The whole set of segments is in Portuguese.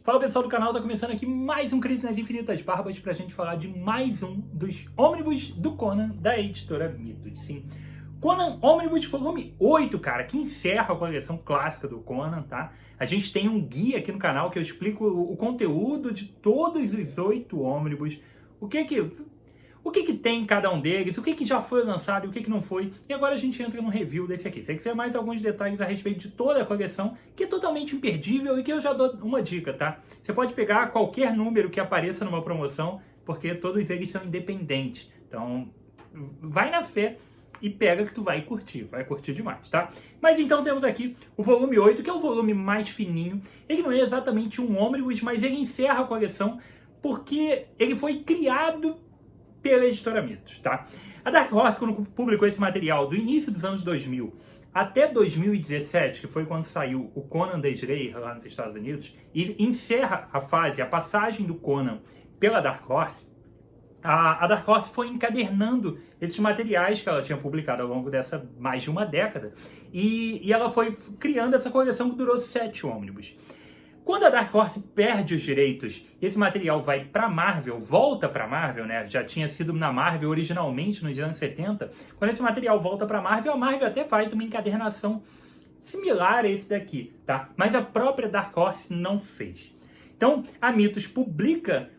Fala pessoal do canal, tá começando aqui mais um Crise nas Infinitas Barbas pra gente falar de mais um dos ônibus do Conan da editora Mitos. Sim, Conan Ônibus volume 8, cara, que encerra a coleção clássica do Conan, tá? A gente tem um guia aqui no canal que eu explico o conteúdo de todos os 8 ônibus, o que tem em cada um deles, o que já foi lançado e o que não foi. E agora a gente entra no review desse aqui. Se você quiser mais alguns detalhes a respeito de toda a coleção, que é totalmente imperdível e que eu já dou uma dica, tá? Você pode pegar qualquer número que apareça numa promoção, porque todos eles são independentes. Então, vai na fé e pega que tu vai curtir demais, tá? Mas então temos aqui o volume 8, que é o volume mais fininho. Ele não é exatamente um ônibus, mas ele encerra a coleção porque ele foi criado pela editora Mitos, tá? A Dark Horse, quando publicou esse material do início dos anos 2000 até 2017, que foi quando saiu o Conan the Slayer lá nos Estados Unidos, e encerra a fase, a passagem do Conan pela Dark Horse, a Dark Horse foi encadernando esses materiais que ela tinha publicado ao longo dessa mais de uma década, e ela foi criando essa coleção que durou 7 ônibus. Quando a Dark Horse perde os direitos, esse material vai para Marvel, volta para Marvel, né? Já tinha sido na Marvel originalmente nos anos 70. Quando esse material volta para Marvel, a Marvel até faz uma encadernação similar a esse daqui, tá? Mas a própria Dark Horse não fez. Então, a Mitos publica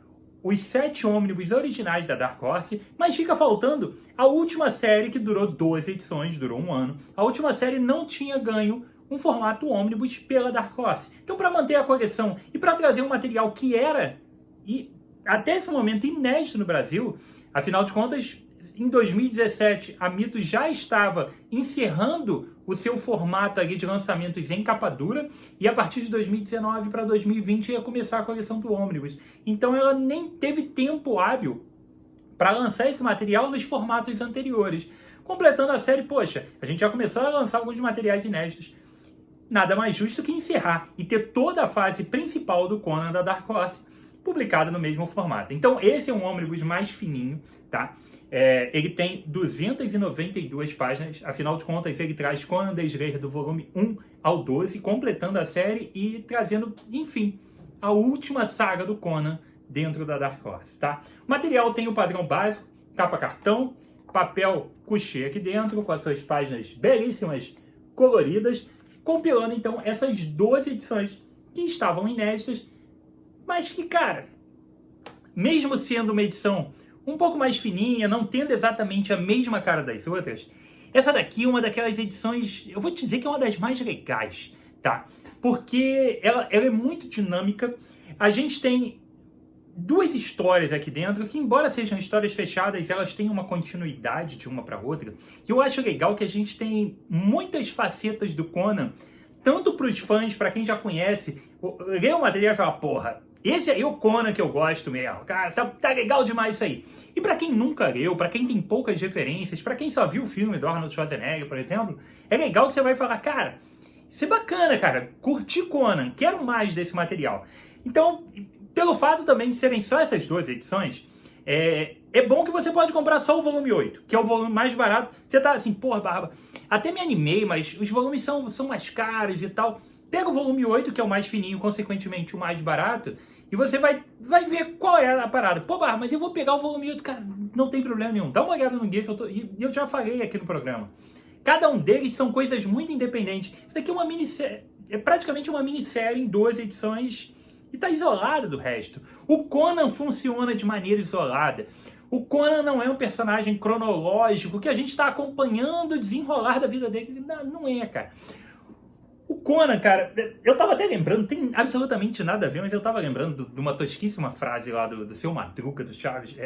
os 7 ônibus originais da Dark Horse, mas fica faltando a última série que durou 12 edições, durou um ano. A última série não tinha ganho um formato ônibus pela Dark Horse. Então, para manter a coleção e para trazer um material que era, e até esse momento, inédito no Brasil, afinal de contas, em 2017, a Mitos já estava encerrando o seu formato ali de lançamentos em capa dura, e a partir de 2019 para 2020 ia começar a coleção do ônibus. Então, ela nem teve tempo hábil para lançar esse material nos formatos anteriores. Completando a série, poxa, a gente já começou a lançar alguns materiais inéditos. Nada mais justo que encerrar e ter toda a fase principal do Conan da Dark Horse publicada no mesmo formato. Então, esse é um ônibus mais fininho, tá? Ele tem 292 páginas, afinal de contas, ele traz Conan the Slayer do volume 1 ao 12, completando a série e trazendo, enfim, a última saga do Conan dentro da Dark Horse, tá? O material tem o padrão básico, capa cartão, papel couché aqui dentro, com as suas páginas belíssimas, coloridas, compilando, então, essas 12 edições que estavam inéditas, mas que, cara, mesmo sendo uma edição um pouco mais fininha, não tendo exatamente a mesma cara das outras, essa daqui é uma daquelas edições, eu vou te dizer que é uma das mais legais, tá? Porque ela é muito dinâmica. A gente tem 2 histórias aqui dentro, que embora sejam histórias fechadas, elas têm uma continuidade de uma para outra. E eu acho legal que a gente tem muitas facetas do Conan, tanto para os fãs, para quem já conhece, lê o material e fala, porra, esse aí é o Conan que eu gosto mesmo, cara, tá legal demais isso aí. E para quem nunca leu, para quem tem poucas referências, para quem só viu o filme do Arnold Schwarzenegger, por exemplo, é legal que você vai falar, cara, isso é bacana, cara, curti Conan, quero mais desse material. Então, pelo fato também de serem só essas 2 edições, é bom que você pode comprar só o volume 8, que é o volume mais barato. Você tá assim, porra, Barba, até me animei, mas os volumes são mais caros e tal. Pega o volume 8, que é o mais fininho, consequentemente o mais barato, e você vai ver qual é a parada. Pô, Barba, mas eu vou pegar o volume 8, cara, não tem problema nenhum. Dá uma olhada no guia que eu já falei aqui no programa. Cada um deles são coisas muito independentes. Isso daqui é uma minissérie, é praticamente uma minissérie em 12 edições, e está isolado do resto. O Conan funciona de maneira isolada. O Conan não é um personagem cronológico que a gente está acompanhando o desenrolar da vida dele. Não é, cara. O Conan, cara, eu tava até lembrando, não tem absolutamente nada a ver, mas eu tava lembrando de uma tosquíssima frase lá do Seu Madruga, do Chaves.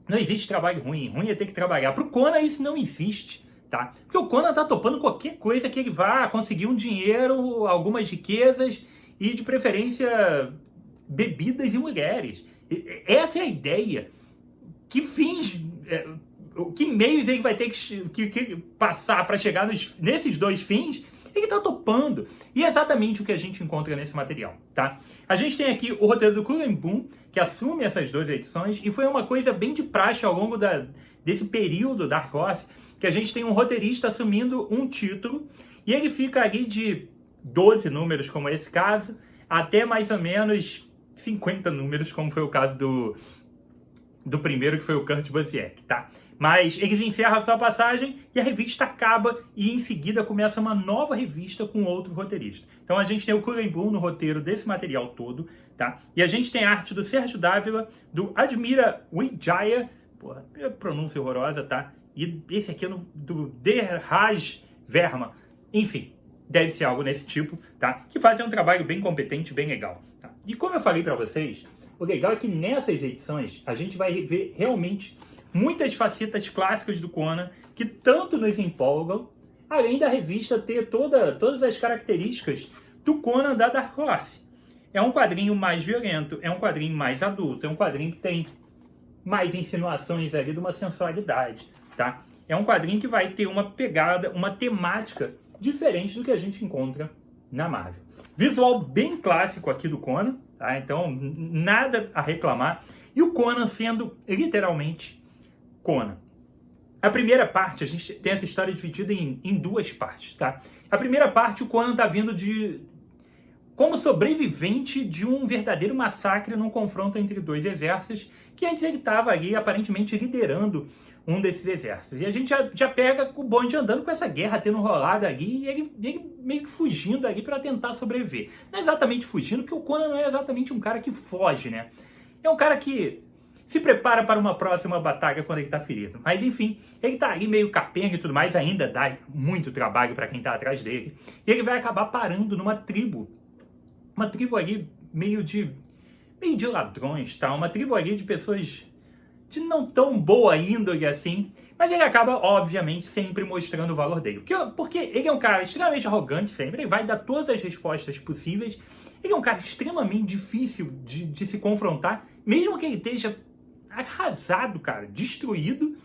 Não existe trabalho ruim, ruim é ter que trabalhar. Pro Conan isso não existe, tá? Porque o Conan tá topando qualquer coisa que ele vá conseguir um dinheiro, algumas riquezas, e de preferência bebidas e mulheres. Essa é a ideia. Que fins, que meios ele vai ter que passar para chegar nesses 2 fins, ele está topando. E é exatamente o que a gente encontra nesse material, tá? A gente tem aqui o roteiro do Cullen Bunn, que assume essas 2 edições, e foi uma coisa bem de praxe ao longo desse período da Dark Horse, que a gente tem um roteirista assumindo um título, e ele fica ali de 12 números, como é esse caso, até mais ou menos 50 números, como foi o caso do primeiro, que foi o Kurt Busiek, tá? Mas eles encerram a sua passagem e a revista acaba e em seguida começa uma nova revista com outro roteirista. Então a gente tem o Cullen Bunn no roteiro desse material todo, tá? E a gente tem a arte do Sérgio Dávila, do Admira Wijaya, porra, pronúncia horrorosa, tá? E esse aqui é do Derraj Verma. Enfim, deve ser algo desse tipo, tá? Que fazem um trabalho bem competente, bem legal, tá? E como eu falei pra vocês, o legal é que nessas edições a gente vai ver realmente muitas facetas clássicas do Conan que tanto nos empolgam, além da revista ter todas as características do Conan da Dark Horse. É um quadrinho mais violento, é um quadrinho mais adulto, é um quadrinho que tem mais insinuações ali de uma sensualidade, tá? É um quadrinho que vai ter uma pegada, uma temática diferente do que a gente encontra na Marvel. Visual bem clássico aqui do Conan, tá? Então nada a reclamar. E o Conan sendo literalmente Conan. A primeira parte, a gente tem essa história dividida em duas partes, tá? A primeira parte, o Conan tá vindo como sobrevivente de um verdadeiro massacre num confronto entre dois exércitos, que antes ele estava ali aparentemente liderando um desses exércitos. E a gente já pega o bonde andando com essa guerra tendo rolado ali, e ele meio que fugindo ali para tentar sobreviver. Não é exatamente fugindo, porque o Conan não é exatamente um cara que foge, né? É um cara que se prepara para uma próxima batalha quando ele está ferido. Mas enfim, ele está ali meio capenga e tudo mais, ainda dá muito trabalho para quem está atrás dele. E ele vai acabar parando numa tribo. Uma tribo ali meio de ladrões, tá? Uma tribo ali de pessoas de não tão boa índole assim. Mas ele acaba, obviamente, sempre mostrando o valor dele. Porque ele é um cara extremamente arrogante sempre, ele vai dar todas as respostas possíveis. Ele é um cara extremamente difícil de se confrontar, mesmo que ele esteja arrasado, cara, destruído,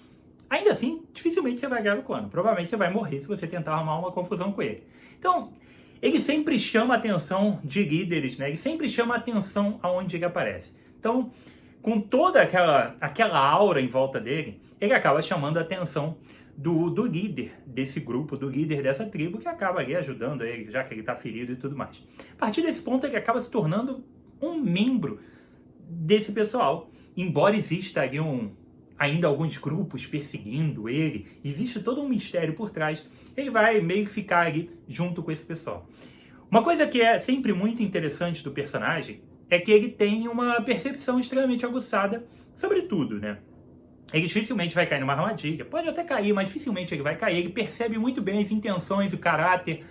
ainda assim, dificilmente você vai ganhar o Conan. Provavelmente você vai morrer se você tentar arrumar uma confusão com ele. Então, ele sempre chama a atenção de líderes, né? Ele sempre chama a atenção aonde ele aparece. Então, com toda aquela aura em volta dele, ele acaba chamando a atenção do líder desse grupo, do líder dessa tribo, que acaba ali ajudando ele, já que ele está ferido e tudo mais. A partir desse ponto, ele acaba se tornando um membro desse pessoal. Embora exista ali ainda alguns grupos perseguindo ele, existe todo um mistério por trás, ele vai meio que ficar ali junto com esse pessoal. Uma coisa que é sempre muito interessante do personagem é que ele tem uma percepção extremamente aguçada sobre tudo, né? Ele dificilmente vai cair numa armadilha, pode até cair, mas dificilmente ele vai cair. Ele percebe muito bem as intenções, o caráter.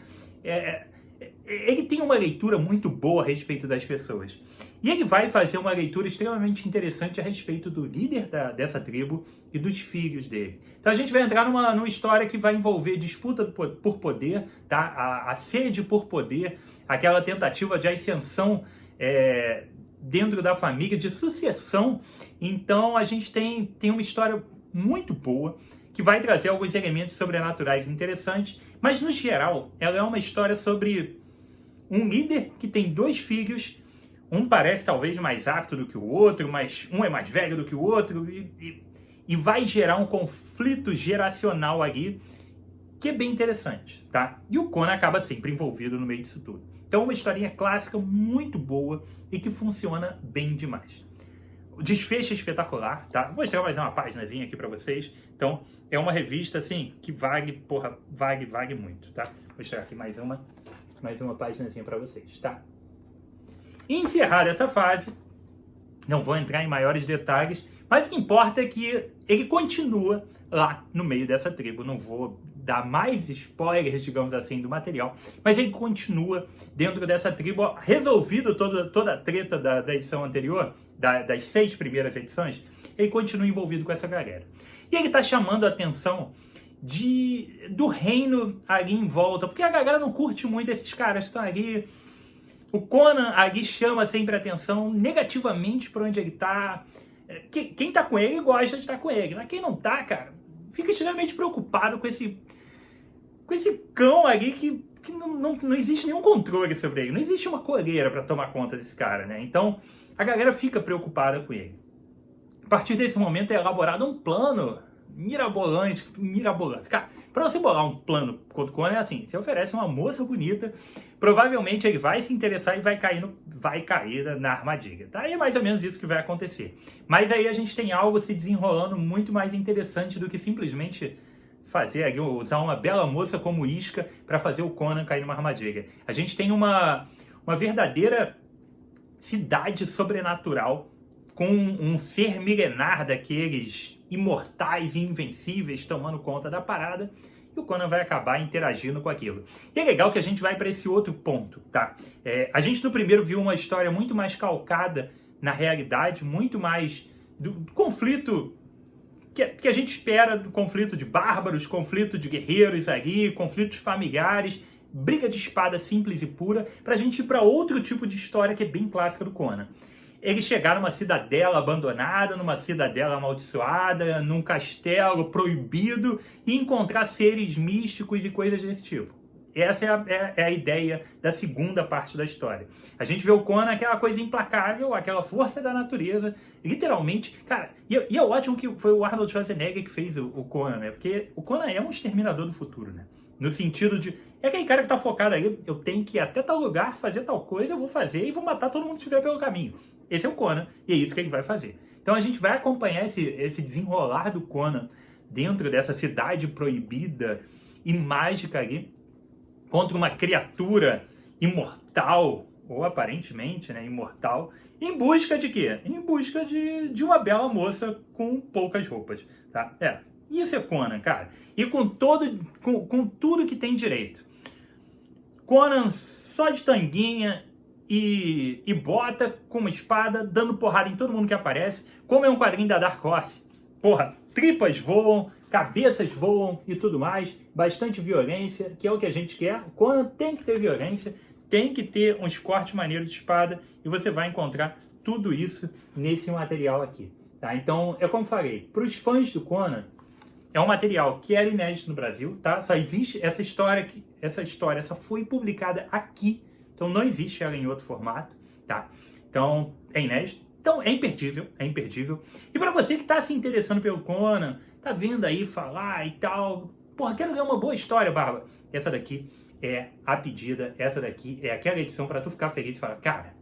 Ele tem uma leitura muito boa a respeito das pessoas. E ele vai fazer uma leitura extremamente interessante a respeito do líder dessa tribo e dos filhos dele. Então a gente vai entrar numa história que vai envolver disputa por poder, tá? A sede por poder, aquela tentativa de ascensão dentro da família, de sucessão. Então a gente tem uma história muito boa, que vai trazer alguns elementos sobrenaturais interessantes, mas no geral ela é uma história sobre um líder que tem dois filhos. Um parece talvez mais apto do que o outro, mas um é mais velho do que o outro, e vai gerar um conflito geracional ali, que é bem interessante, tá? E o Conan acaba sempre envolvido no meio disso tudo. Então, uma historinha clássica muito boa e que funciona bem demais. O desfecho é espetacular, tá? Vou mostrar mais uma paginazinha aqui pra vocês. Então, é uma revista, assim, que vale muito, tá? Vou mostrar aqui mais uma paginazinha pra vocês, tá? Encerrada essa fase, não vou entrar em maiores detalhes, mas o que importa é que ele continua lá no meio dessa tribo. Não vou dar mais spoilers, digamos assim, do material, mas ele continua dentro dessa tribo, resolvido toda a treta da edição anterior, das 6 primeiras edições, ele continua envolvido com essa galera. E ele está chamando a atenção do reino ali em volta, porque a galera não curte muito esses caras que estão ali. O Conan ali chama sempre a atenção negativamente por onde ele tá. Quem tá com ele gosta de estar com ele, mas quem não tá, cara, fica extremamente preocupado com esse cão ali que não existe nenhum controle sobre ele. Não existe uma coleira para tomar conta desse cara, né? Então, a galera fica preocupada com ele. A partir desse momento é elaborado um plano mirabolante. Cara, pra você bolar um plano contra o Conan é assim, você oferece uma moça bonita, provavelmente ele vai se interessar e vai cair na armadilha, tá? E é mais ou menos isso que vai acontecer. Mas aí a gente tem algo se desenrolando muito mais interessante do que simplesmente usar uma bela moça como isca para fazer o Conan cair numa armadilha. A gente tem uma verdadeira cidade sobrenatural com um ser milenar daqueles imortais e invencíveis tomando conta da parada, e o Conan vai acabar interagindo com aquilo. E é legal que a gente vai para esse outro ponto, tá? A gente no primeiro viu uma história muito mais calcada na realidade, muito mais do conflito que a gente espera, do conflito de bárbaros, conflito de guerreiros ali, conflitos familiares, briga de espada simples e pura, pra gente ir para outro tipo de história que é bem clássica do Conan. Eles chegaram numa cidadela abandonada, numa cidadela amaldiçoada, num castelo proibido e encontrar seres místicos e coisas desse tipo. Essa é a ideia da segunda parte da história. A gente vê o Conan, aquela coisa implacável, aquela força da natureza, literalmente. Cara, e é ótimo que foi o Arnold Schwarzenegger que fez o Conan, né? Porque o Conan é um exterminador do futuro, né? No sentido de, é aquele cara que tá focado aí, eu tenho que ir até tal lugar, fazer tal coisa, eu vou fazer e vou matar todo mundo que estiver pelo caminho. Esse é o Conan, e é isso que ele vai fazer. Então a gente vai acompanhar esse desenrolar do Conan dentro dessa cidade proibida e mágica ali, contra uma criatura imortal, ou aparentemente, né, imortal, em busca de quê? Em busca de uma bela moça com poucas roupas, tá? Isso é Conan, cara. E com tudo que tem direito. Conan só de tanguinha e bota com uma espada, dando porrada em todo mundo que aparece, como é um quadrinho da Dark Horse. Porra, tripas voam, cabeças voam e tudo mais, bastante violência, que é o que a gente quer. Conan tem que ter violência, tem que ter uns cortes maneiros de espada, e você vai encontrar tudo isso nesse material aqui, tá? Então, é como falei, para os fãs do Conan, é um material que era inédito no Brasil, tá? Só existe essa história só foi publicada aqui, então não existe ela em outro formato, tá? Então, é inédito. Então, é imperdível, é imperdível. E para você que está se interessando pelo Conan, tá vendo aí falar e tal, porra, quero ver uma boa história, Barba. Essa daqui é a pedida, essa daqui é aquela edição para tu ficar feliz e falar, cara,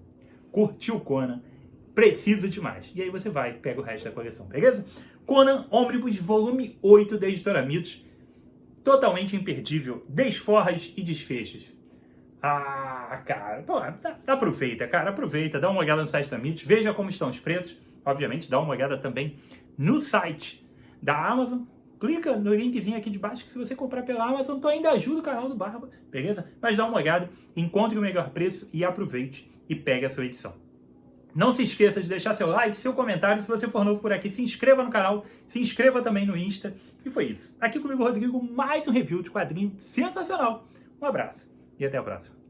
curtiu o Conan, preciso demais. E aí você vai, pega o resto da coleção, beleza? Conan Omnibus Volume 8 da Editora Mitos, totalmente imperdível, desforras e desfechos. Ah, cara, pô, aproveita, cara, aproveita, dá uma olhada no site da Mitos, veja como estão os preços, obviamente dá uma olhada também no site da Amazon, clica no linkzinho aqui de baixo que se você comprar pela Amazon, tu ainda ajuda o canal do Barba, beleza? Mas dá uma olhada, encontre o melhor preço e aproveite e pegue a sua edição. Não se esqueça de deixar seu like, seu comentário, se você for novo por aqui, se inscreva no canal, se inscreva também no Insta, e foi isso. Aqui comigo, Rodrigo, mais um review de quadrinho sensacional. Um abraço e até a próxima.